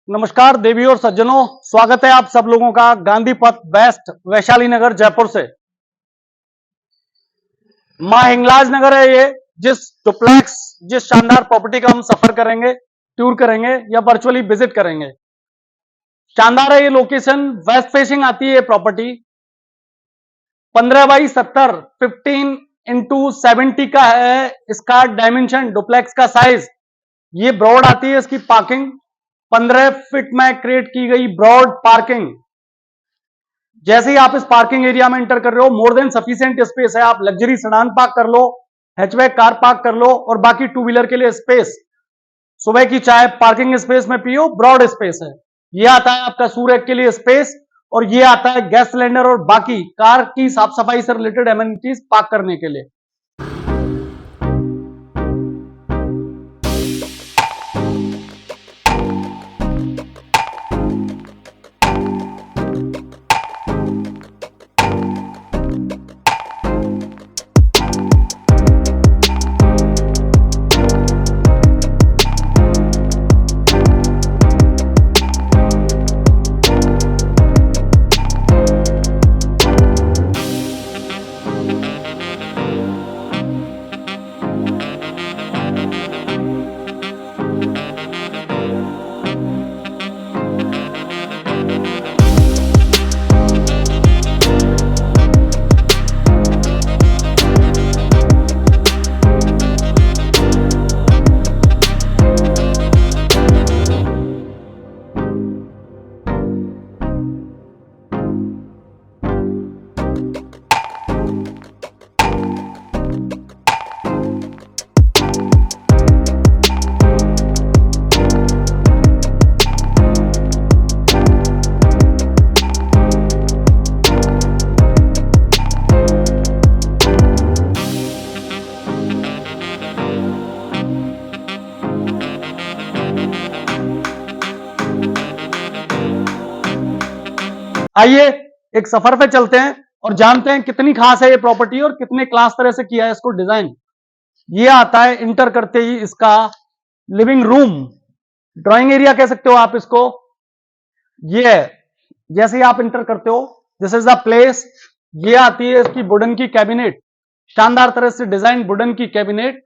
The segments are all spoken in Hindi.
नमस्कार देवी और सज्जनों, स्वागत है आप सब लोगों का गांधी पथ वेस्ट वैशाली नगर जयपुर से। मां हिंगलाज नगर है ये, जिस शानदार प्रॉपर्टी का हम सफर करेंगे, टूर करेंगे या वर्चुअली विजिट करेंगे। शानदार है ये लोकेशन, वेस्ट फेसिंग आती है ये प्रॉपर्टी। 15x70 15x70 का है इसका डायमेंशन, डुप्लेक्स का साइज। ये ब्रॉड आती है इसकी पार्किंग, 15 फीट में क्रिएट की गई ब्रॉड पार्किंग। जैसे ही आप इस पार्किंग एरिया में एंटर कर रहे हो, मोर देन सफिशिएंट स्पेस है। आप लग्जरी सेडान पार्क कर लो, हैचबैक कार पार्क कर लो और बाकी टू व्हीलर के लिए स्पेस। सुबह की चाय पार्किंग स्पेस में पियो, ब्रॉड स्पेस है। ये आता है आपका सूर्य के लिए स्पेस, और ये आता है गैस सिलेंडर और बाकी कार की साफ सफाई से रिलेटेड एमिनिटीज पार्क करने के लिए। आइए एक सफर पे चलते हैं और जानते हैं कितनी खास है ये प्रॉपर्टी और कितने क्लास तरह से किया है इसको डिजाइन। ये आता है इंटर करते ही इसका लिविंग रूम, ड्राइंग एरिया कह सकते हो आप इसको। ये है, जैसे ही आप इंटर करते हो, दिस इज द प्लेस। ये आती है इसकी वुडन की कैबिनेट, शानदार तरह से डिजाइन वुडन की कैबिनेट।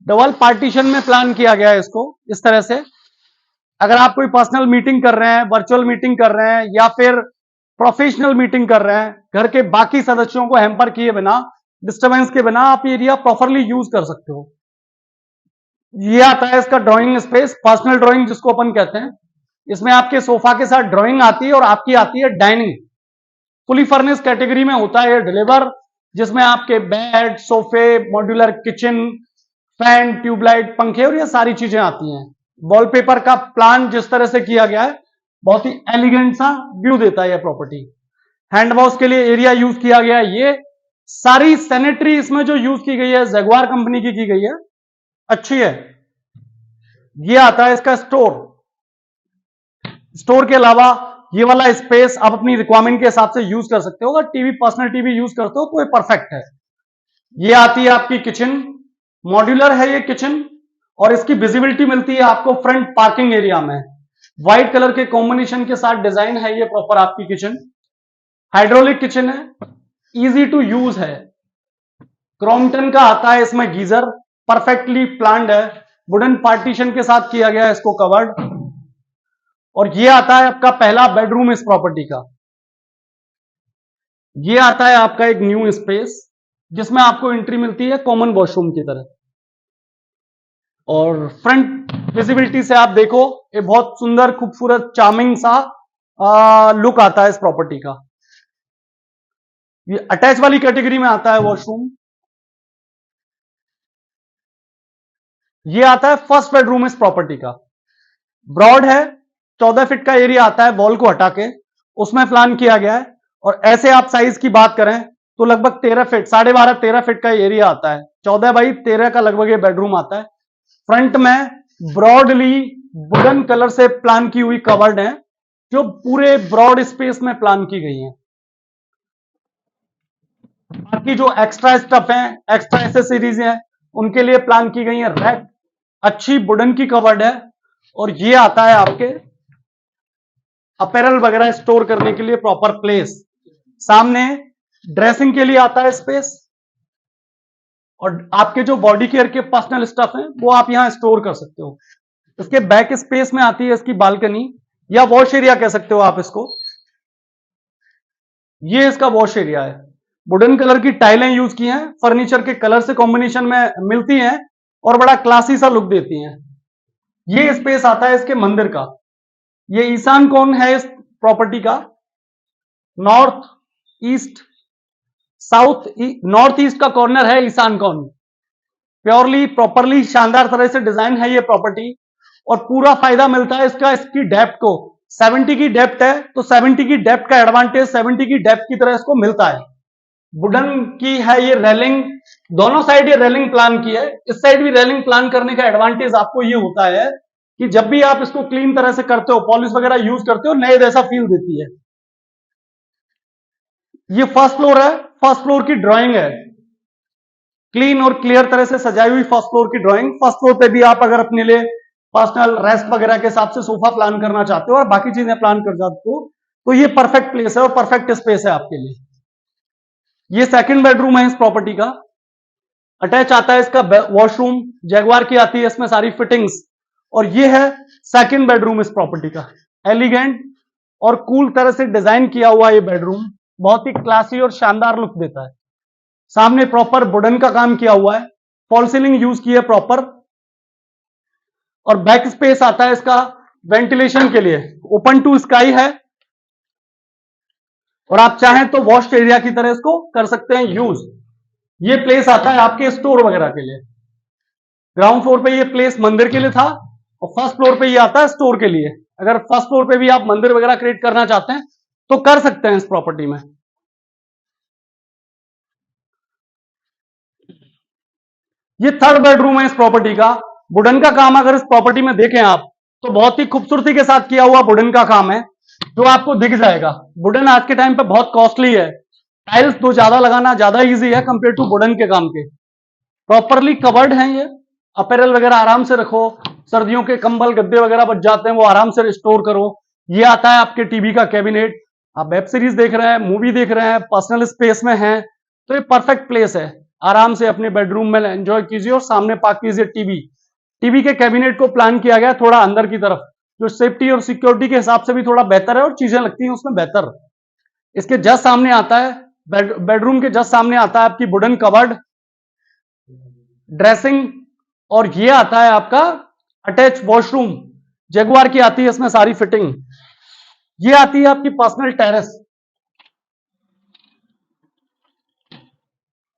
डबल पार्टीशन में प्लान किया गया है इसको इस तरह से। अगर आप कोई पर्सनल मीटिंग कर रहे हैं, वर्चुअल मीटिंग कर रहे हैं या फिर प्रोफेशनल मीटिंग कर रहे हैं, घर के बाकी सदस्यों को हैम्पर किए बिना, डिस्टरबेंस के बिना आप एरिया प्रॉपरली यूज कर सकते हो। ये आता है इसका ड्राइंग स्पेस, पर्सनल ड्राइंग जिसको अपन कहते हैं। इसमें आपके सोफा के साथ ड्राइंग आती है और आपकी आती है डाइनिंग। फुली फर्निश कैटेगरी में होता है ये डिलीवर, जिसमें आपके बेड, सोफे, मॉड्यूलर किचन, फैन, ट्यूबलाइट, पंखे और ये सारी चीजें आती हैं। वॉलपेपर का प्लान जिस तरह से किया गया है, बहुत ही एलिगेंट सा व्यू देता है यह प्रॉपर्टी। हैंड वॉश के लिए एरिया यूज किया गया है। ये सारी सैनिटरी इसमें जो यूज की गई है जगुआर कंपनी की गई है, अच्छी है। ये आता है इसका स्टोर। स्टोर के अलावा ये वाला स्पेस आप अपनी रिक्वायरमेंट के हिसाब से यूज कर सकते हो। अगर टीवी, पर्सनल टीवी यूज करते हो तो ये परफेक्ट है। ये आती है आपकी किचन, मॉड्यूलर है ये किचन, और इसकी विजिबिलिटी मिलती है आपको फ्रंट पार्किंग एरिया में। व्हाइट कलर के कॉम्बिनेशन के साथ डिजाइन है ये प्रॉपर आपकी किचन। हाइड्रोलिक किचन है, इजी टू यूज है। क्रॉम्पटन का आता है इसमें गीजर, परफेक्टली प्लान्ड है। वुडन पार्टीशन के साथ किया गया है इसको कवर्ड। और ये आता है आपका पहला बेडरूम इस प्रॉपर्टी का। ये आता है आपका एक न्यू स्पेस, जिसमें आपको एंट्री मिलती है कॉमन वॉशरूम की तरह। और फ्रंट विजिबिलिटी से आप देखो, ये बहुत सुंदर, खूबसूरत, चार्मिंग सा लुक आता है इस प्रॉपर्टी का। ये अटैच वाली कैटेगरी में आता है वॉशरूम। ये आता है फर्स्ट बेडरूम इस प्रॉपर्टी का। ब्रॉड है, 14 फीट का एरिया आता है वॉल को हटा के, उसमें प्लान किया गया है। और ऐसे आप साइज की बात करें तो लगभग 13 फीट, 12.5-13 फीट का एरिया आता है। 14x13 का लगभग ये बेडरूम आता है। फ्रंट में ब्रॉडली वुडन कलर से प्लान की हुई कवर्ड है, जो पूरे ब्रॉड स्पेस में प्लान की गई है। बाकी जो एक्स्ट्रा स्टफ है, एक्स्ट्रा एसेसरीज हैं, उनके लिए प्लान की गई है रैक। अच्छी वुडन की कवर्ड है। और ये आता है आपके अपैरल वगैरह स्टोर करने के लिए प्रॉपर प्लेस। सामने ड्रेसिंग के लिए आता है स्पेस, और आपके जो बॉडी केयर के पर्सनल स्टफ हैं वो आप यहां स्टोर कर सकते हो। इसके बैक स्पेस में आती है इसकी बालकनी या वॉश एरिया कह सकते हो आप इसको। ये इसका वॉश एरिया है। वुडन कलर की टाइलें यूज की हैं, फर्नीचर के कलर से कॉम्बिनेशन में मिलती हैं और बड़ा क्लासी सा लुक देती हैं। ये स्पेस आता है इसके मंदिर का। ये ईशान कौन है इस प्रॉपर्टी का? North east south north east का कॉर्नर है ईशान कॉर्नर। प्योरली प्रॉपरली शानदार तरह से डिजाइन है ये प्रॉपर्टी, और पूरा फायदा मिलता है इसका इसकी डेप्थ को। 70 की डेप्थ है तो 70 की डेप्थ का एडवांटेज 70 की डेप्थ की तरह इसको मिलता है। वुडन की है ये रेलिंग, दोनों साइड ये रेलिंग प्लान की है। इस साइड भी रेलिंग प्लान करने का एडवांटेज आपको ये होता है कि जब भी आप इसको क्लीन तरह से करते हो, पॉलिश वगैरह यूज करते हो, नए जैसा फील देती है। ये फर्स्ट फ्लोर है, फर्स्ट फ्लोर की ड्राइंग है, क्लीन और क्लियर तरह से सजाई हुई फर्स्ट फ्लोर की ड्राइंग। फर्स्ट फ्लोर पे भी आप अगर अपने लिए पर्सनल रेस्ट वगैरह के हिसाब से सोफा प्लान करना चाहते हो और बाकी चीजें प्लान कर जाते हो तो ये परफेक्ट प्लेस है और परफेक्ट स्पेस है आपके लिए। ये सेकंड बेडरूम है इस प्रॉपर्टी का। अटैच आता है इसका वॉशरूम, जैगवार की आती है इसमें सारी फिटिंग्स। और ये है सेकंड बेडरूम इस प्रॉपर्टी का। एलिगेंट और कूल तरह से डिजाइन किया हुआ ये बेडरूम बहुत ही क्लासी और शानदार लुक देता है। सामने प्रॉपर वुडन का काम किया हुआ है, फॉल सीलिंग यूज की है प्रॉपर, और बैक स्पेस आता है इसका वेंटिलेशन के लिए, ओपन टू स्काई है। और आप चाहें तो वॉश एरिया की तरह इसको कर सकते हैं यूज। ये प्लेस आता है आपके स्टोर वगैरह के लिए। ग्राउंड फ्लोर पे ये प्लेस मंदिर के लिए था और फर्स्ट फ्लोर पे ये आता है स्टोर के लिए। अगर फर्स्ट फ्लोर पे भी आप मंदिर वगैरह क्रिएट करना चाहते हैं तो कर सकते हैं इस प्रॉपर्टी में। ये थर्ड बेडरूम है इस प्रॉपर्टी का। वुडन का काम अगर इस प्रॉपर्टी में देखें आप तो बहुत ही खूबसूरती के साथ किया हुआ वुडन का काम है जो आपको दिख जाएगा। वुडन आज के टाइम पे बहुत कॉस्टली है, टाइल्स तो ज्यादा लगाना ज्यादा इजी है कंपेयर टू वुडन के काम के। प्रॉपरली कवर्ड है ये, अपैरल वगैरह आराम से रखो, सर्दियों के कंबल गद्दे वगैरह बच जाते हैं वो आराम से स्टोर करो। ये आता है आपके टीवी का कैबिनेट, आप वेब सीरीज देख रहे हैं, मूवी देख रहे हैं, पर्सनल स्पेस में हैं तो ये परफेक्ट प्लेस है। आराम से अपने बेडरूम में एंजॉय कीजिए और सामने पार्क कीजिए टीवी। टीवी के कैबिनेट को प्लान किया गया थोड़ा अंदर की तरफ, जो सेफ्टी और सिक्योरिटी के हिसाब से भी थोड़ा बेहतर है और चीजें लगती हैं उसमें बेहतर। इसके जस्ट सामने आता है बेडरूम के जस्ट सामने आता है आपकी वुडन कवर्ड ड्रेसिंग, और ये आता है आपका अटैच वॉशरूम, जगुआर की आती है इसमें सारी फिटिंग। ये आती है आपकी पर्सनल टेरेस।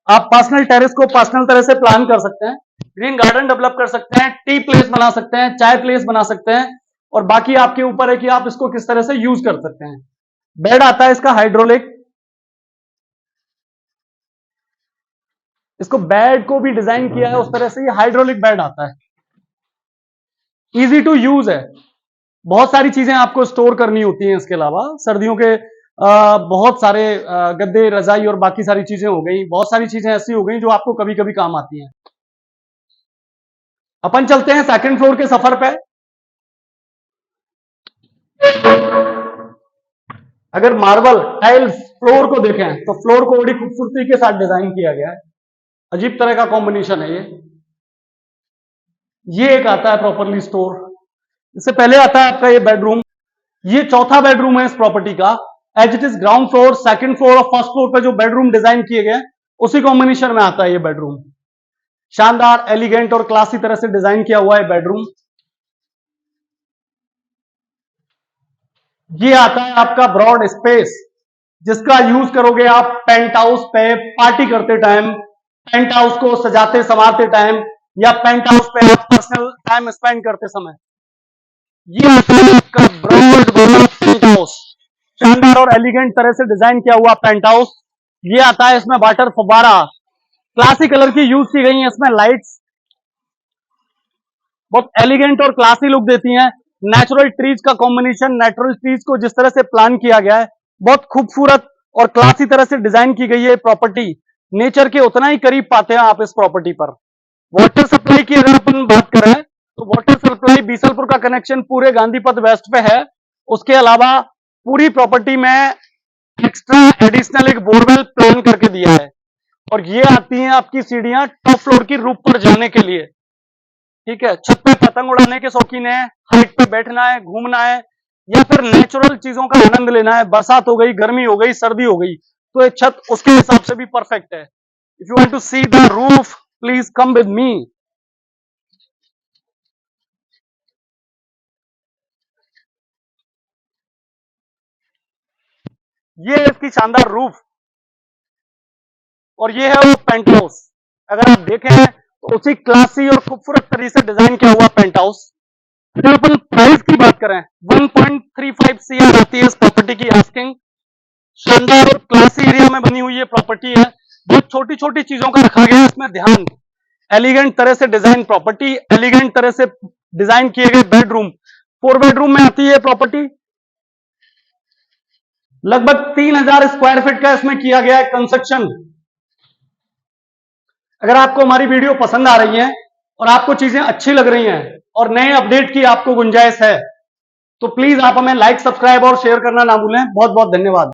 आप पर्सनल टेरेस को पर्सनल तरह से प्लान कर सकते हैं, ग्रीन गार्डन डेवलप कर सकते हैं, टी प्लेस बना सकते हैं, चाय प्लेस बना सकते हैं, और बाकी आपके ऊपर है कि आप इसको किस तरह से यूज कर सकते हैं। बेड आता है इसका हाइड्रोलिक, इसको बेड को भी डिजाइन किया है उस तरह से, ये हाइड्रोलिक बेड आता है, इजी टू यूज है। बहुत सारी चीजें आपको स्टोर करनी होती हैं, इसके अलावा सर्दियों के बहुत सारे गद्दे रजाई और बाकी सारी चीजें हो गई, बहुत सारी चीजें ऐसी हो गई जो आपको कभी कभी काम आती हैं। अपन चलते हैं सेकंड फ्लोर के सफर पे। अगर मार्बल टाइल्स फ्लोर को देखें तो फ्लोर को बड़ी खूबसूरती के साथ डिजाइन किया गया है, अजीब तरह का कॉम्बिनेशन है ये एक आता है प्रॉपरली स्टोर। इससे पहले आता है आपका ये बेडरूम, ये चौथा बेडरूम है इस प्रॉपर्टी का। As it is ground floor, second floor और फर्स्ट फ्लोर पे जो बेडरूम डिजाइन किए गए उसी कॉम्बिनेशन में आता है ये बेडरूम। शानदार, एलिगेंट और क्लासी तरह से डिजाइन किया हुआ है बेडरूम। ये आता है आपका ब्रॉड स्पेस, जिसका यूज करोगे आप पेंट हाउस पे पार्टी करते टाइम, पेंट हाउस को सजाते संवारते टाइम, या पेंट हाउस पे आप पर्सनल टाइम स्पेंड करते समय। ये आता है आपका ब्रॉड पेंट हाउस, शानदार और एलिगेंट तरह से डिजाइन किया हुआ पेंट हाउस। ये आता है इसमें वाटर फव्वारा, क्लासी कलर की यूज की गई है इसमें लाइट्स, बहुत एलिगेंट और क्लासी लुक देती हैं। नेचुरल ट्रीज का कॉम्बिनेशन, नेचुरल ट्रीज को जिस तरह से प्लान किया गया है बहुत खूबसूरत और क्लासी तरह से डिजाइन की गई है प्रॉपर्टी। नेचर के उतना ही करीब पाते हैं आप इस प्रॉपर्टी पर। वाटर सप्लाई की अगर अपन बात करें तो वाटर सप्लाई बीसलपुर का कनेक्शन पूरे गांधी पथ वेस्ट पे है। उसके अलावा पूरी प्रॉपर्टी में एक्स्ट्रा एडिशनल एक बोरवेल प्लान करके दिया है। और ये आती हैं आपकी सीढ़ियां टॉप फ्लोर की रूफ पर जाने के लिए। ठीक है, छत पे पतंग उड़ाने के शौकीन है, हाइट पे बैठना है, घूमना है, या फिर नेचुरल चीजों का आनंद लेना है, बरसात हो गई, गर्मी हो गई, सर्दी हो गई, तो ये छत उसके हिसाब से भी परफेक्ट है। If you want to see the roof, please come with me. ये है इसकी शानदार रूफ, और ये है वो पेंट हाउस। अगर आप देखें तो उसी क्लासी और खूबसूरत तरीके से डिजाइन किया हुआ पेंट हाउस। अगर अपन प्राइस की बात करें, 1.35 CR आती है इस प्रॉपर्टी की आस्किंग। शानदार और क्लासी एरिया में बनी हुई ये प्रॉपर्टी है। बहुत छोटी छोटी चीजों का रखा गया है इसमें ध्यान। एलिगेंट तरह से डिजाइन प्रॉपर्टी, एलिगेंट तरह से डिजाइन किए गए बेडरूम। 4 बेडरूम में आती है प्रॉपर्टी। लगभग 3000 स्क्वायर फीट का इसमें किया गया है कंस्ट्रक्शन। अगर आपको हमारी वीडियो पसंद आ रही है और आपको चीजें अच्छी लग रही हैं और नए अपडेट की आपको गुंजाइश है, तो प्लीज आप हमें लाइक, सब्सक्राइब और शेयर करना ना भूलें। बहुत बहुत धन्यवाद।